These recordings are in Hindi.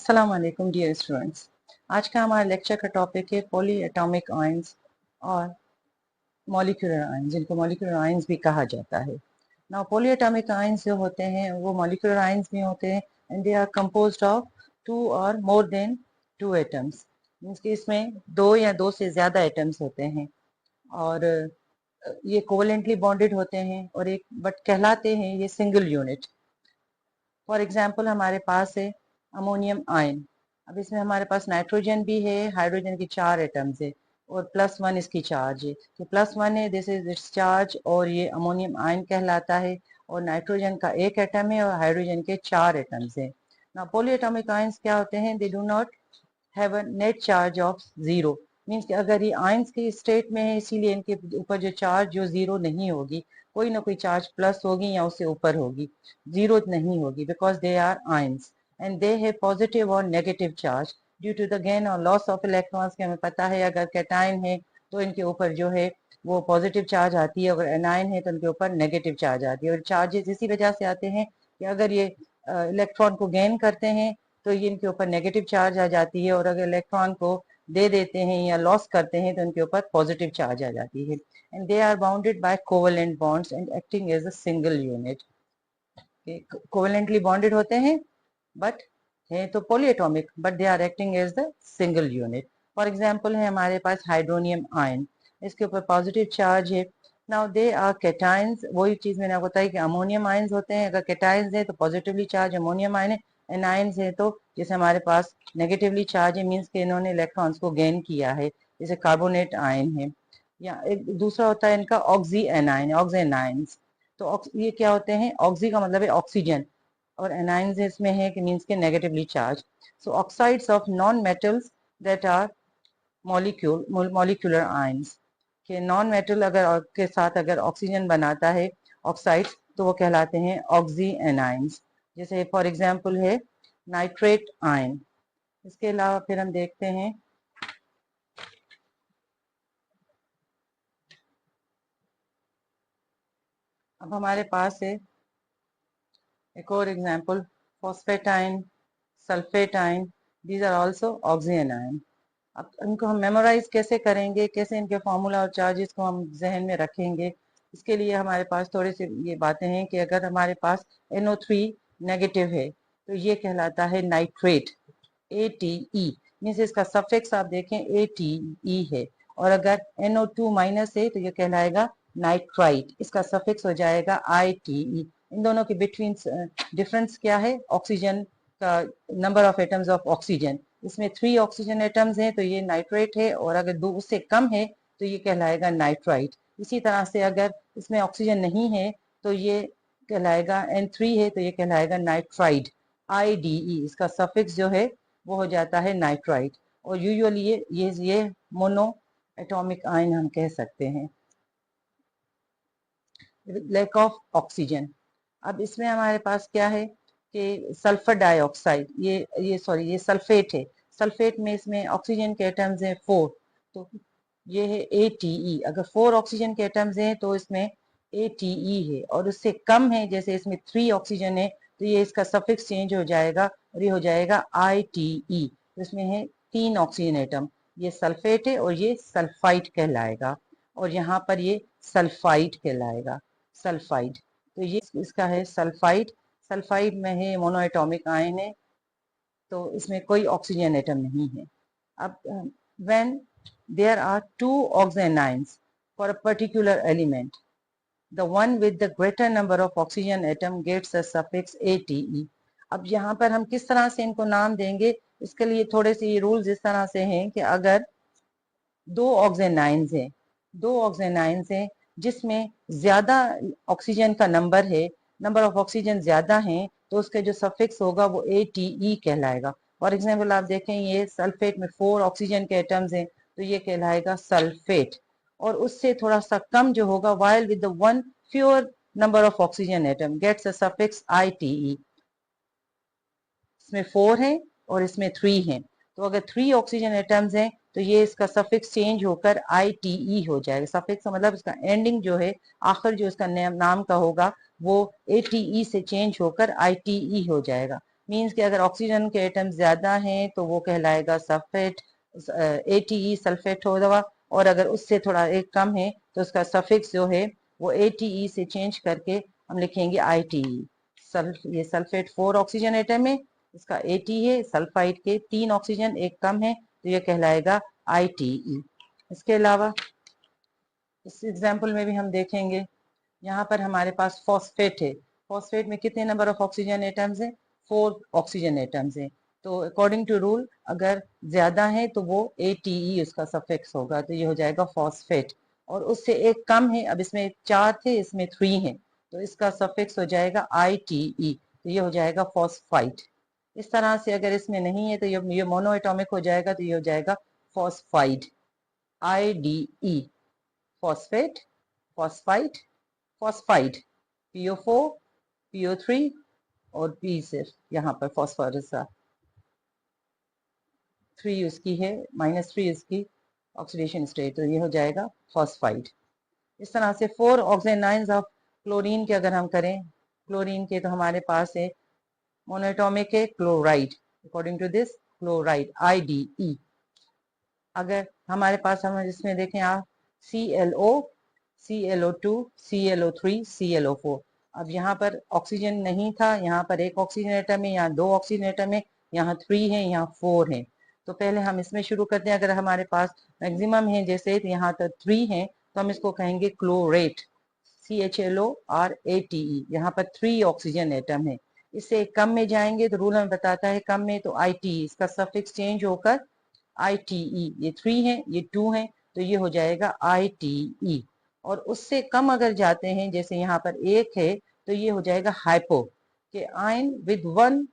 अस्सलाम वालेकुम डियर स्टूडेंट्स। आज का हमारा लेक्चर का टॉपिक है पॉली एटॉमिक आयंस और मॉलिक्यूलर आयंस, जिनको मॉलिक्यूलर आयंस भी कहा जाता है। नाउ पॉली एटॉमिक आयंस जो होते हैं वो मॉलिक्यूलर आयंस भी होते हैं and they are composed of two or more than two atoms. Means कि इसमें दो या दो से ज्यादा एटम्स होते हैं और ये कोवेलेंटली बॉन्डेड होते हैं और एक बट कहलाते हैं ये सिंगल यूनिट। फॉर एग्जाम्पल हमारे पास है अमोनियम आयन। अब इसमें हमारे पास नाइट्रोजन भी है, हाइड्रोजन की 4 एटम्स है और +1 इसकी चार्ज है। तो +1 है, दिस इज इट्स चार्ज और ये अमोनियम आयन कहलाता है। और नाइट्रोजन का 1 एटम है और हाइड्रोजन के 4 एटम्स है। ना पॉली एटॉमिक आयंस क्या होते हैं? They do not have a net charge of 0। Means कि अगर ये आयंस की स्टेट में है इसीलिए इनके ऊपर जो चार्ज जो 0 नहीं होगी, कोई ना कोई चार्ज प्लस होगी या उससे ऊपर होगी, 0 नहीं होगी, because they are ions and they have positive or negative charge due to the gain or loss of electrons के। हमें पता है अगर कैटायन है तो इनके ऊपर जो है वो पॉजिटिव चार्ज आती है, अगर एनायन है तो इनके ऊपर नेगेटिव चार्ज आती है। और चार्जेस इसी वजह से आते हैं कि अगर ये इलेक्ट्रॉन को गेन करते हैं तो ये इनके ऊपर नेगेटिव चार्ज आ जाती है और अगर इलेक्ट्रॉन को दे देते हैं या लॉस करते हैं तो इनके ऊपर पॉजिटिव चार्ज आ जाती है। And they are bounded by covalent bonds and acting as a single unit. Covalently bonded होते हैं बट है तो polyatomic, but they are acting as the single unit. For example है हमारे पास हाइड्रोनियम आयन, इसके ऊपर पॉजिटिव चार्ज है। Now they are cations. वही चीज मैंने आपको बताई कि अमोनियम आयंस होते हैं, अगर कैटायंस है तो पॉजिटिवली चार्ज अमोनियम आयन है, एनायंस है तो जैसे हमारे पास नेगेटिवली चार्ज है, मीन्स के इन्होंने इलेक्ट्रॉन्स को गेन किया है, जैसे कार्बोनेट आयन है। या एक दूसरा होता है इनका ऑक्सी एनायन, ऑक्सीनाइंस। तो ये क्या होते हैं? ऑक्सी का मतलब है ऑक्सीजन और एनाइंस इसमें है कि मीन्स के negatively charge. So oxides of non metals that are molecular ions के नॉन मेटल अगर के साथ अगर ऑक्सीजन बनाता है ऑक्साइड्स तो वो कहलाते हैं ऑक्सी एनाइंस। जैसे फॉर एग्जाम्पल है नाइट्रेट आयन। इसके अलावा फिर हम देखते हैं अब हमारे पास है एक और example phosphate ion, sulphate ion, these are also oxygen ion. अब इनको हम मेमोराइज कैसे करेंगे, कैसे इनके फॉर्मूला और चार्जेस को हम जहन में रखेंगे? इसके लिए हमारे पास थोड़ी सी ये बातें हैं कि अगर हमारे पास NO3 नेगेटिव है तो ये कहलाता है नाइट्रेट, ATE। मीन्स इसका सफिक्स आप देखें ATE है। और अगर NO2 माइनस है तो ये कहलाएगा नाइट्राइट, इसका सफिक्स हो जाएगा ITE। इन दोनों के बिटवीन डिफरेंस क्या है? ऑक्सीजन का number of atoms of oxygen. इसमें 3 ऑक्सीजन एटम्स हैं तो ये नाइट्रेट है, और अगर 2 उससे कम है तो ये कहलाएगा नाइट्राइट। इसी तरह से अगर इसमें ऑक्सीजन नहीं है तो ये कहलाएगा, N3 है तो ये कहलाएगा नाइट्राइड, IDE। इसका सफिक्स जो है वो हो जाता है नाइट्राइट। और यूजुअली ये मोनो एटॉमिक आयन हम कह सकते हैं। Lack of oxygen. अब इसमें हमारे पास क्या है कि सल्फर डाइऑक्साइड, ये सल्फेट है। सल्फेट में इसमें ऑक्सीजन के एटम्स हैं 4, तो ये है ATE। अगर 4 ऑक्सीजन के एटम्स हैं तो इसमें ATE है, और उससे कम है जैसे इसमें 3 ऑक्सीजन है तो ये इसका सफिक्स चेंज हो जाएगा और ये हो जाएगा ITE। तो इसमें है 3 ऑक्सीजन एटम, ये सल्फेट है और ये सल्फाइड कहलाएगा, और यहाँ पर ये सल्फाइड कहलाएगा, सल्फाइड। तो ये इसका है सल्फाइड। सल्फाइड में है मोनोएटॉमिक आयन है तो इसमें कोई ऑक्सीजन एटम नहीं है। अब when there are 2 oxygen for a particular element, the one with the greater number of oxygen atom gets a suffix ATE। अब यहाँ पर हम किस तरह से इनको नाम देंगे? इसके लिए थोड़े से ये रूल्स इस तरह से हैं कि अगर 2 ऑक्सीजन हैं जिसमें ज्यादा ऑक्सीजन का नंबर है, नंबर ऑफ ऑक्सीजन ज्यादा है, तो उसके जो सफिक्स होगा वो ATE कहलाएगा। फॉर एग्जाम्पल आप देखें ये सल्फेट में 4 ऑक्सीजन के एटम्स हैं तो ये कहलाएगा सल्फेट। और उससे थोड़ा सा कम जो होगा, while with the one fewer number of oxygen atom gets a suffix ITE। इसमें 4 है और इसमें 3 है, तो अगर 3 ऑक्सीजन एटम्स हैं तो ये इसका सफिक्स चेंज होकर ITE हो जाएगा। सफिक्स मतलब इसका एंडिंग जो है, आखिर जो इसका नाम का होगा वो ATE से चेंज होकर ITE हो जाएगा। मीन्स कि अगर ऑक्सीजन के एटम्स ज्यादा हैं तो वो कहलाएगा सल्फेट, ATE सल्फेट होगा, और अगर उससे थोड़ा एक कम है तो उसका सफिक्स जो है वो ATE से चेंज करके हम लिखेंगे ITE। ये सल्फेट 4 ऑक्सीजन एटम है, इसका AT है, सल्फाइड के 3 ऑक्सीजन एक कम है तो ये कहलाएगा ITE। इसके अलावा इस एग्जाम्पल में भी हम देखेंगे, यहाँ पर हमारे पास फॉस्फेट है। फॉस्फेट में कितने नंबर ऑफ ऑक्सीजन एटम्स हैं? 4 ऑक्सीजन एटम्स हैं। तो अकॉर्डिंग टू रूल अगर ज्यादा है तो वो ATE उसका सफिक्स होगा, तो ये हो जाएगा फॉस्फेट। और उससे एक कम है, अब इसमें 4 थे इसमें 3 है, तो इसका सफिक्स हो जाएगा ITE, तो ये हो जाएगा फॉस्फाइड। इस तरह से अगर इसमें नहीं है तो ये मोनो एटॉमिक हो जाएगा, तो ये हो जाएगा phosphide, IDE, phosphate, phosphide, phosphide, PO4, PO3 और P सिर्फ यहाँ पर फॉस्फोरस 3 उसकी है, -3 इसकी ऑक्सीडेशन स्टेट, तो ये हो जाएगा फॉस्फाइड। इस तरह से 4 ऑक्सीजन ऑफ क्लोरीन के अगर हम करें, क्लोरीन के तो हमारे पास है मोनोएटॉमिक है chloride, according to this chloride IDE। अगर हमारे पास हम इसमें देखें आप ClO, ClO2, ClO3, ClO4, अब यहाँ पर ऑक्सीजन नहीं था, यहाँ पर एक ऑक्सीजन एटम है, यहाँ 2 ऑक्सीजन एटम है, यहाँ 3 है, यहाँ 4 है। तो पहले हम इसमें शुरू करते हैं। अगर हमारे पास मैक्सिमम है जैसे तो यहाँ तक 3 है तो हम इसको कहेंगे क्लोरेट, CHLORATE। यहाँ पर 3 ऑक्सीजन एटम है। इससे कम में जाएंगे तो रूल हमें बताता है कम में तो ITE, इसका सफिक्स चेंज होकर ITE, ये 3 है ये 2 है तो ये हो जाएगा ITE। और उससे कम अगर जाते हैं जैसे यहाँ पर एक है तो ये हो जाएगा हाइपो, के ion with 1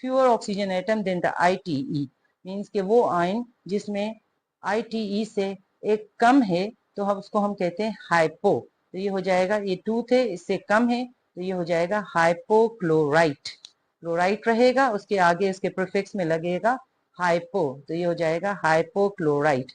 fewer oxygen atom then the ITE, means के वो आयन जिसमें ITE से एक कम है तो हम उसको हम कहते हैं हाइपो। तो ये हो जाएगा, ये 2 थे इससे कम है तो ये हो जाएगा हाइपोक्लोराइट। क्लोराइट रहेगा, उसके आगे इसके प्रीफिक्स में लगेगा हाइपो, तो ये हो जाएगा हाइपोक्लोराइट।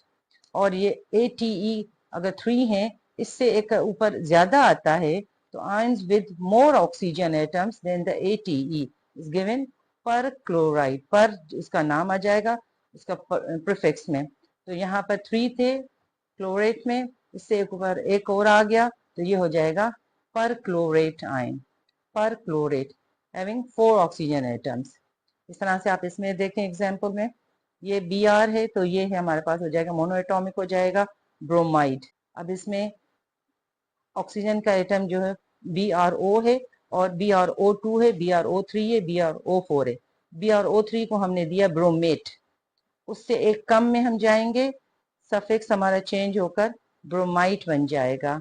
और ये ATE अगर 3 है, इससे एक ऊपर ज्यादा आता है तो ions with more oxygen atoms then the ATE is given per chloride, पर इसका नाम आ जाएगा इसका प्रीफिक्स में। तो यहाँ पर 3 थे क्लोरेट में, इससे एक ऊपर एक और आ गया तो ये हो जाएगा पर क्लोरेट आयन, पर क्लोरेट हैविंग 4 ऑक्सीजन एटम्स। इस तरह से आप इसमें देखें एग्जाम्पल में, ये Br है तो ये है हमारे पास हो जाएगा मोनोएटॉमिक हो जाएगा ब्रोमाइड। अब इसमें ऑक्सीजन का एटम जो है BrO है और BrO2 है, BrO3 है, BrO4 है। BrO3 को हमने दिया ब्रोमेट, उससे एक कम में हम जाएंगे, सफिक्स हमारा चेंज होकर ब्रोमाइट बन जाएगा।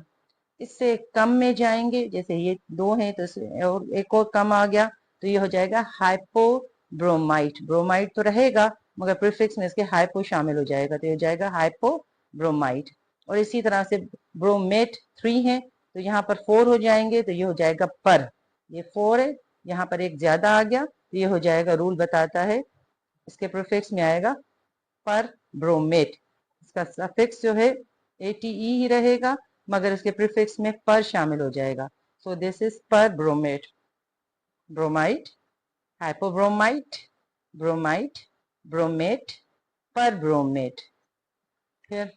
इससे कम में जाएंगे जैसे ये 2 हैं तो और एक और कम आ गया तो ये हो जाएगा हाइपोब्रोमाइट। ब्रोमाइट तो रहेगा मगर प्रीफिक्स में इसके हाइपो शामिल हो जाएगा तो ये हो जाएगा हाइपोब्रोमाइट। और इसी तरह से ब्रोमेट 3 है तो यहाँ पर 4 हो जाएंगे तो ये हो जाएगा पर, ये 4 है यहाँ पर एक ज्यादा आ गया तो ये हो जाएगा, रूल बताता है इसके प्रीफिक्स में आएगा पर ब्रोमेट, इसका सफिक्स जो है ATE ही रहेगा मगर इसके प्रीफिक्स में पर शामिल हो जाएगा। सो दिस इज पर ब्रोमेट, ब्रोमाइट, हाइपोब्रोमाइट, ब्रोमाइट, ब्रोमेट, पर ब्रोमेट। फिर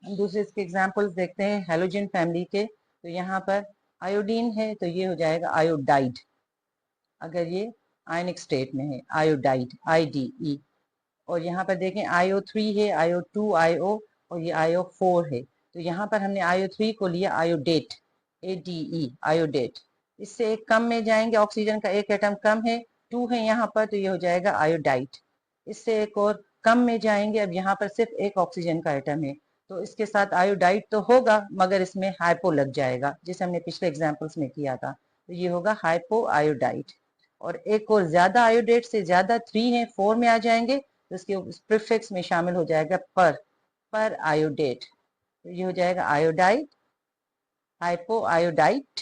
हम दूसरे इसके एग्जांपल्स देखते हैं हेलोजन फैमिली के। तो यहाँ पर आयोडीन है तो ये हो जाएगा आयोडाइड, अगर ये आयनिक स्टेट में है आयोडाइड IDE। और यहाँ पर देखें IO3 है, IO2, IO और ये IO4 है तो यहाँ पर हमने IO3 को लिया आयोडेट, ADE आयोडेट। इससे एक कम में जाएंगे, ऑक्सीजन का एक एटम कम है 2 है यहाँ पर तो ये हो जाएगा आयोडाइट। इससे एक और कम में जाएंगे, अब यहाँ पर सिर्फ एक ऑक्सीजन का एटम है तो इसके साथ आयोडाइट तो होगा मगर इसमें हाइपो लग जाएगा जिसे हमने पिछले एग्जाम्पल्स में किया था, तो ये होगा हाइपो आयोडाइट। और एक और ज्यादा आयोडेट से ज्यादा 3 है 4 में आ जाएंगे तो इसके प्रीफिक्स में शामिल हो जाएगा पर आयोडेट, तो ये हो जाएगा iodide, hypo iodite,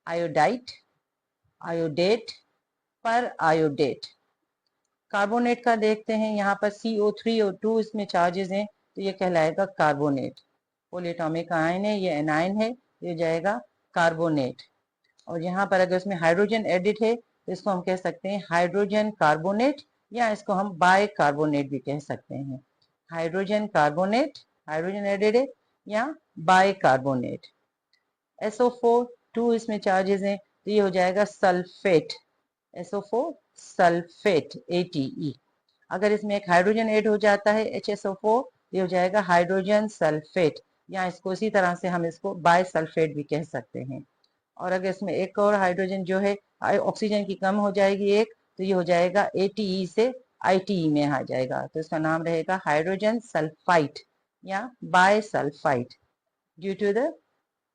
iodite, iodate, पर आयोडेट। कार्बोनेट का देखते हैं, यहाँ पर CO3 और 2 इसमें चार्जेस हैं तो ये कहलाएगा कार्बोनेट। पॉलीएटॉमिक आयन है, ये एनायन है, ये जाएगा कार्बोनेट। और यहाँ पर अगर इसमें हाइड्रोजन एडिड है तो इसको हम कह सकते हैं हाइड्रोजन कार्बोनेट, या इसको हम बाय कार्बोनेट भी कह सकते हैं। हाइड्रोजन कार्बोनेट, हाइड्रोजन एडेड है, या बाय कार्बोनेट। SO4 2 इसमें चार्जेस हैं, तो ये हो जाएगा सल्फेट, SO4 सल्फेट ATE। अगर इसमें एक हाइड्रोजन ऐड हो जाता है HSO4, ये हो जाएगा हाइड्रोजन सल्फेट, या इसको इसी तरह से हम इसको बाय सल्फेट भी कह सकते हैं। और अगर इसमें एक और हाइड्रोजन जो है, ऑक्सीजन की कम हो जाएगी एक, तो ये हो जाएगा ATE से ITE में आ जाएगा, तो इसका नाम रहेगा हाइड्रोजन सल्फाइड या bisulphide, due to the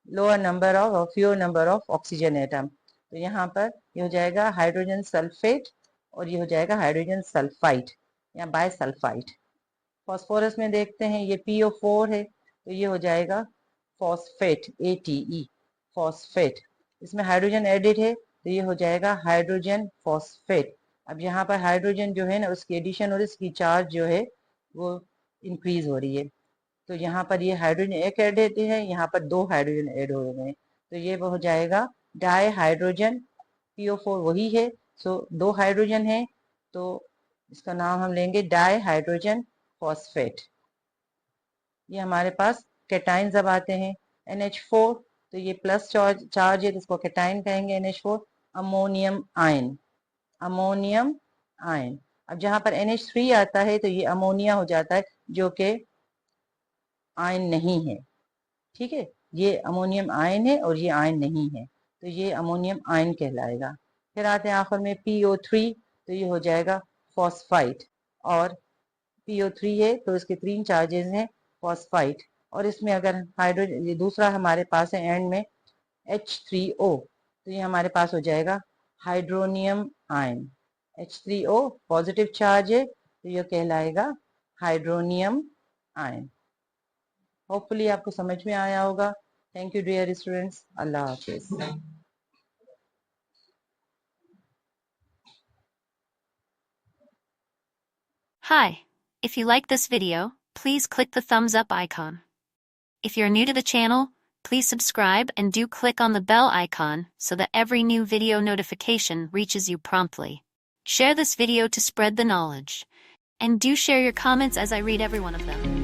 lower number of or fewer number of oxygen atom. तो यहाँ पर ये हो जाएगा हाइड्रोजन सल्फेट, और ये हो जाएगा हाइड्रोजन सल्फाइड या बाय सल्फाइड। फॉस्फोरस में देखते हैं, ये PO4 है, तो ये हो जाएगा फॉस्फेट ATE, फॉस्फेट। इसमें हाइड्रोजन एडिड है, तो ये हो जाएगा हाइड्रोजन फॉस्फेट। अब यहाँ पर हाइड्रोजन जो है ना, उसकी एडिशन और इसकी चार्ज जो है वो इंक्रीज हो रही है, तो यहाँ पर ये हाइड्रोजन एक ऐड है, यहाँ पर 2 हाइड्रोजन ऐड हो गए, तो ये वो हो जाएगा डाई हाइड्रोजन। PO4 वही है, सो 2 हाइड्रोजन है, तो इसका नाम हम लेंगे डाई हाइड्रोजन फॉस्फेट। ये हमारे पास कैटाइंस अब आते हैं। NH4, तो ये प्लस चार्ज है, तो इसको कैटाइन कहेंगे NH4। Ammonium ion, ammonium ion. अब जहां पर NH3 आता है, तो ये अमोनिया हो जाता है, जो कि आयन नहीं है, ठीक है। ये अमोनियम आयन है और ये आयन नहीं है, तो ये अमोनियम आयन कहलाएगा। फिर आते हैं आखिर में PO3, तो ये हो जाएगा फॉस्फाइड, और PO3 है तो इसके 3 चार्जेस हैं फॉस्फाइड, और इसमें अगर हाइड्रोजन, ये दूसरा हमारे पास है एंड में H3O, तो ये हमारे पास हो जाएगा hydronium ion. H3O positive charge है, तो ये कहलाएगा हाइड्रोनियम आयन। होपफुली आपको समझ में आया होगा। थैंक यू डियर स्टूडेंट्स, अल्लाह हाफिज। Hi, if you like this video, please click the thumbs up icon. If you're new to the channel, please subscribe and do click on the bell icon so that every new video notification reaches you promptly. Share this video to spread the knowledge. And do share your comments as I read every one of them.